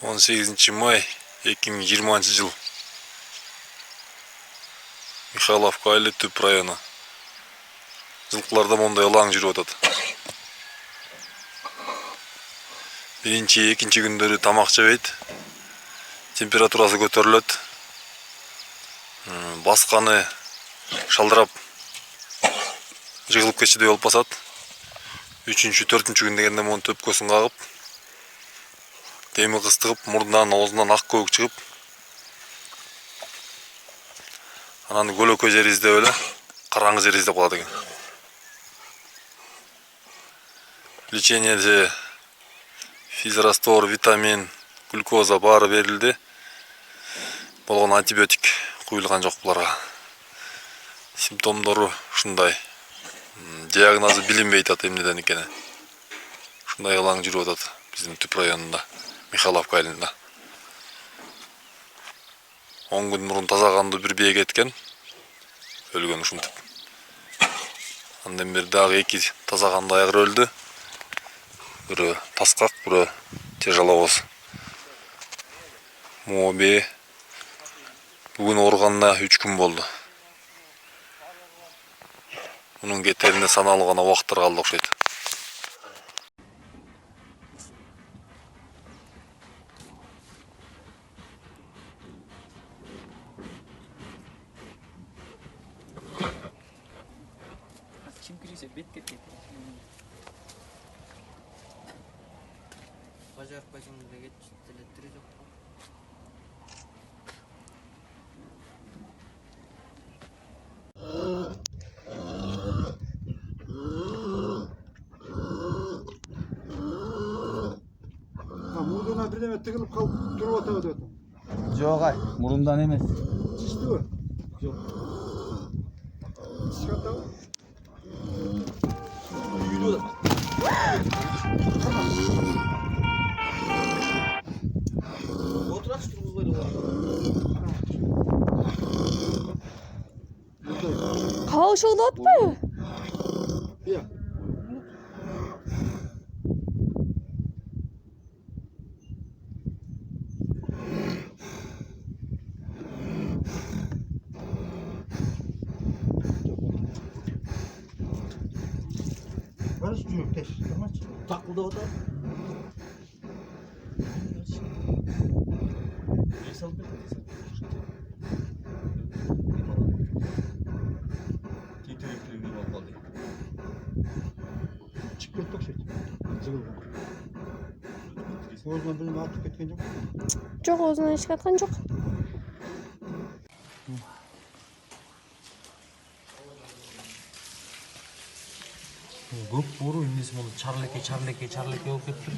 18 may 2020 yıl. Михайловка айылы Түп району. Жылқыларда мондай ылаң жүрүп атат. Биринчи, экинчи күндөрү тамак жебейт. Температурасы көтөрүлөт. Басканы шалдырап жыгылып кетчүдөй болуп басат. 3-4 күн дегенде монун төпкөсүн кагып, теми кыстыгып, мурдунан, оозунан ак көбүк чыгып, анан көлөкө жер издеп эле караңгы жер издеп калат экен. Лечениеде физраствор, витамин, глюкоза баары берилди. Болгон антибиотик куюлган жок буларга. Симптомдору ушундай. Диагнозу билинбей атат эмнеден экени. Ушундай ылаң жүрүп атат биздин Түп районунда, Михайловка айылында. 10 күн мурун таза канды бир бие кеткен, өлгөн ушинтип. Андан бери дагы 2 таза канды айгыр өлдү. Бирөө таскак, бирөө тяжеловоз. Могу бие бүгүн ооруганына 3 күн болду. Мунун кетерине саналуу гана убакыттар калды окшойт. Kim kirse bet ketти. Бажар бажыңда кетти, телеттири жок. Мурдуна бирдеме тыгылып калып туруп атабы деп атам. Жок ай, мурундан эмес. Тиштиби? Жок. Тиш катабы? Үйдү атат. Отураш тургузбойду. Калышы болуп атпайбы? Иә. Барыш жүрөк теш, тамачы. Такылдап атат. Эсалып кетти. Титиректирип болуп калды. Чыккырт окшойт. Жыгылган. Оозунан бирдеме атып кеткен жок. Жок, оозунан эч каткан жок. Көп буру эмнеси болду? Чарлеке болуп кетти.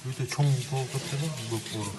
Өтө чоң болуп кетти да, көп буру.